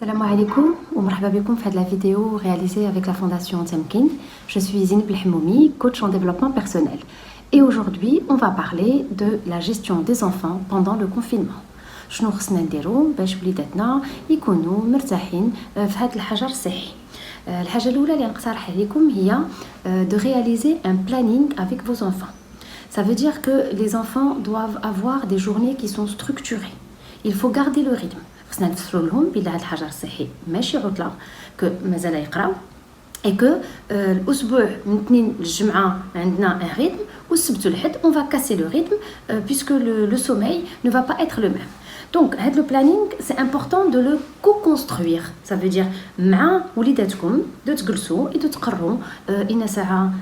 Salam alaikum ou marhaba bikoum fait de la vidéo réalisée avec la fondation Temkin. Je suis Zineb Belhamoumi, coach en développement personnel. Et aujourd'hui, on va parler de la gestion des enfants pendant le confinement. شنو خصنا نديرو باش وليداتنا يكونوا مرتاحين في هذا الحجر الصحي. الحاجة الأولى اللي نقترح عليكم هي de réaliser un planning avec vos enfants. Ça veut dire que les enfants doivent avoir des journées qui sont structurées. Il faut garder le rythme. خصنا نفسروا لهم بلي هذا الحجر الصحي ماشي عطلة كو مازال يقراو et que الاسبوع من الاثنين للجمعه عندنا un rythme والسبت والحد on va casser le rythme puisque le sommeil ne va pas être le même. Donc هذا le planning c'est important de le co-construire. Ça veut dire مع وليداتكم تجلسوا وتقرروا إن ساعه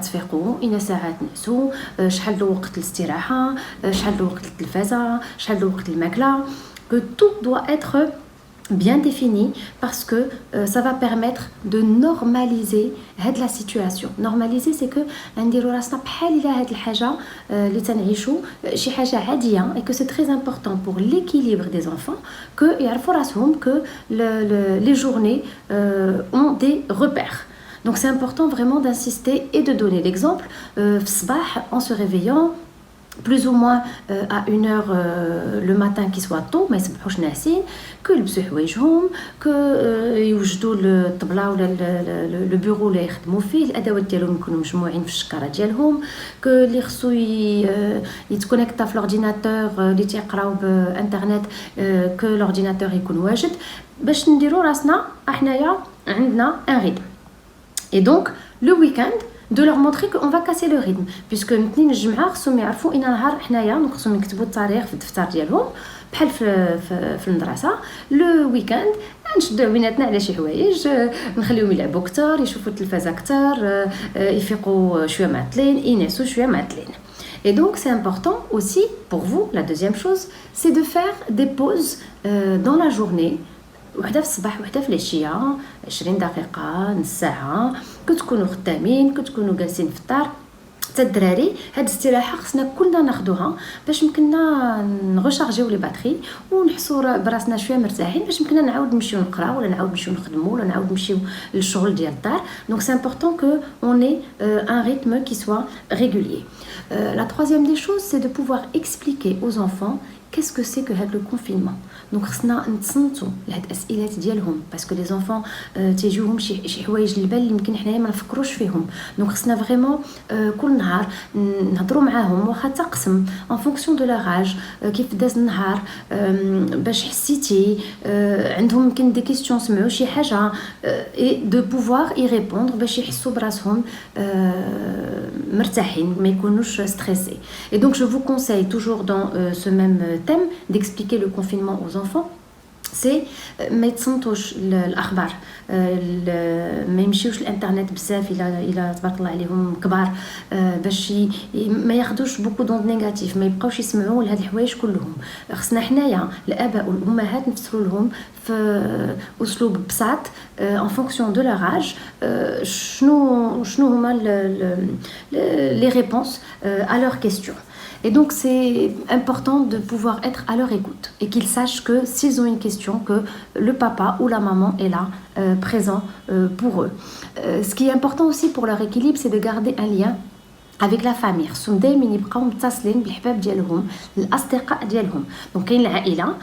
تفيقوا إن ساعه تنعسوا شحال وقت الاستراحه شحال وقت التلفازه شحال وقت الماكله. Que tout doit être bien défini parce que ça va permettre de normaliser la situation. Normaliser c'est que نديروا راسنا بحال الى هاد الحاجه اللي تنعيشوا شي حاجه عاديه et que c'est très important pour l'équilibre des enfants que يعرفوا راسهم que les journées ont des repères. Donc c'est important vraiment d'insister et de donner l'exemple في الصباح en se réveillant plus ou moins à 1h le matin qui soit tôt ما يصبحوش ناعسين que يلبسوا حوايجهم que يوجدوا الطبله ولا لو بيرو اللي يخدموا فيه الادوات ديالهم يكونوا مجموعين في الشكاره ديالهم que اللي خصو يتكونيكتا في لورديناتور اللي تيقراو بانترنت que لورديناتور يكون واجد باش نديروا راسنا حنايا عندنا ان ريتم. Et donc le week-end de leur montrer qu'on va casser le rythme puisque الاثنين الجمعه خصهم يعرفوا ان نهار حنايا خصهم يكتبوا التاريخ في الدفتر ديالهم بحال في المدرسه. لو ويكاند نشدوا عويناتنا على شي حوايج نخليهم يلعبوا اكثر يشوفوا التلفازه اكثر يفيقوا شويه معطلين ينعسوا شويه معطلين. Et donc c'est important aussi pour vous, la deuxième chose c'est de faire des pauses dans la journée. وحده في الصباح وحده في العشيه 20 دقيقه نص ساعه كتكونوا خدامين كتكونوا جالسين في الدار حتى الدراري. هاد الاستراحه خصنا كلنا ناخذوها باش يمكننا نغشارجيو لي باتري ونحسوا براسنا شويه مرتاحين باش يمكننا نعاود نمشيو نقراو ولا نعاود نمشيو نخدموا ولا نعاود نمشيو للشغل ديال الدار. Donc c'est important que on ait un rythme qui soit régulier. La troisième des choses c'est de pouvoir expliquer aux enfants qu'est-ce que c'est que le confinement. Donc خصنا نتصنتوا لهاد الاسئلات ديالهم باسكو لي زونفون تيجيوهم شي حوايج للبال اللي يمكن حنايا ما نفكروش فيهم. دونك خصنا فريمون كل نهار نهضروا معاهم واخا تقسم en fonction de leur âge كيف داز النهار باش حسيتي عندهم يمكن دي كيسيون سمعوا شي حاجه et de pouvoir y répondre باش يحسوا براسهم مرتاحين ما يكونوش stressés. Et donc je vous conseille toujours dans ce même thème d'expliquer le confinement aux enfants. C'est ما يتصنتوش الاخبار ما يمشيوش الانترنت بزاف الى تبارك الله عليهم كبار باش ما ياخذوش بوكو دوند نيجاتيف ما يبقاوش يسمعوا لهاد الحوايج كلهم. خصنا حنايا الاباء والامهات نفسروا لهم في اسلوب بساط en fonction de leur âge شنو هما les réponses à leurs questions. Et donc c'est important de pouvoir être à leur écoute et qu'ils sachent que s'ils ont une question que le papa ou la maman est là présent pour eux. Ce qui est important aussi pour leur équilibre c'est de garder un lien avec la famille. خصهم دائما يبقاو متصلين بالحباب ديالهم الاصدقاء ديالهم. دونك كاين العائله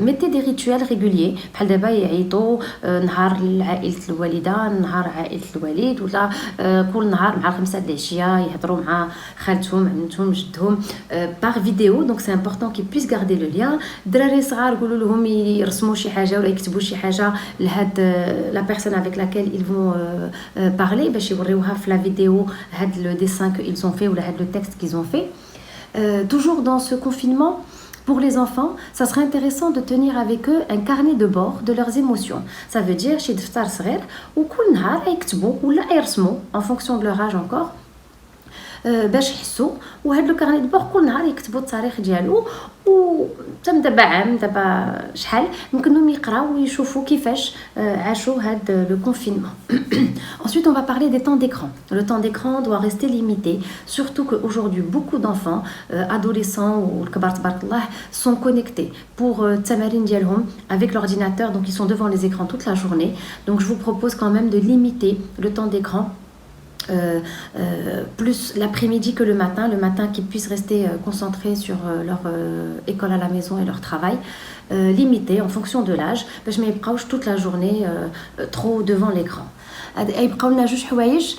ميتي دي ريتوال ريغوليي بحال دابا يعيطوا نهار لعائله الوالده نهار عائله الوالد ولا كل نهار مع 5 د العشيه يهضروا مع خالتهم عمتهم جدهم باغ فيديو. دونك سي امبورطون كي بيس غاردي لو ليان. الدراري صغار قولوا لهم يرسموا شي حاجه ولا يكتبوا شي حاجه لهاد لا بيرسون افيك لاكيل ils vont parler باش يوريوها في لا فيديو هاد لو ديسان ils ont fait ou le texte qu'ils ont fait. Toujours dans ce confinement, pour les enfants, ça serait intéressant de tenir avec eux un carnet de bord de leurs émotions. Ça veut dire chez دفتر صغير وكل نهار يكتبوا ولا يرسموا en fonction de leur âge encore باش يحسوا. وهاد لو كارني دو بور كل نهار يكتبوا التاريخ ديالو، وتم دابا عام دابا شحال يمكن لهم يقراو ويشوفوا كيفاش عاشوا هاد لو كونفينمون. Ensuite, on va parler des temps d'écran. Le temps d'écran doit rester limité, surtout qu'aujourd'hui, beaucoup d'enfants, adolescents ou الكبار تبارك الله, sont connectés pour التمارين ديالهم avec l'ordinateur, donc ils sont devant les écrans toute la journée. Donc je vous propose quand même de limiter le temps d'écran. Plus l'après-midi que le matin qu'ils puissent rester concentrés sur leur école à la maison et leur travail, limité en fonction de l'âge, باش ما يبقاوش toute la journée trop devant l'écran. يبقاو لنا جوج حوايج,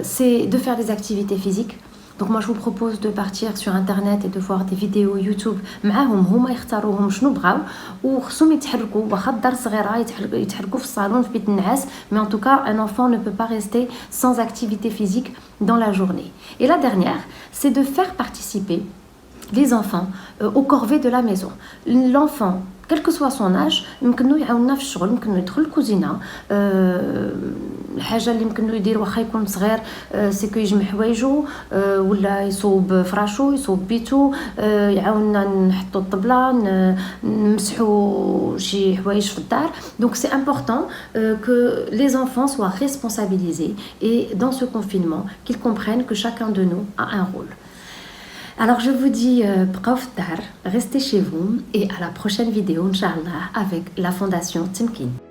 c'est de faire des activités physiques. Donc moi je vous propose de partir sur internet et de voir des vidéos YouTube معاهم هما يختاروهم شنو بغاو, وخصهم يتحركوا واخا الدار صغيره يتحركوا في الصالون في بيت النعاس, mais en tout cas un enfant ne peut pas rester sans activité physique dans la journée. Et la dernière, c'est de faire participer les enfants aux corvées de la maison. L'enfant, quel que soit son âge, يمكن له يعاوننا في الشغل, يمكن له يدخل الكوزينه, الحاجه اللي يمكن له يدير واخا يكون صغير سي كو يجمع حوايجو, ولا يصوب فراشو, يصوب بيتو, يعاوننا نحطوا الطبله, نمسحوا شي حوايج في الدار. Donc c'est important que les enfants soient responsabilisés et dans ce confinement qu'ils comprennent que chacun de nous a un rôle. Alors je vous dis بقاو في الدار, restez chez vous et à la prochaine vidéo Inch'Allah avec la Fondation Temkin.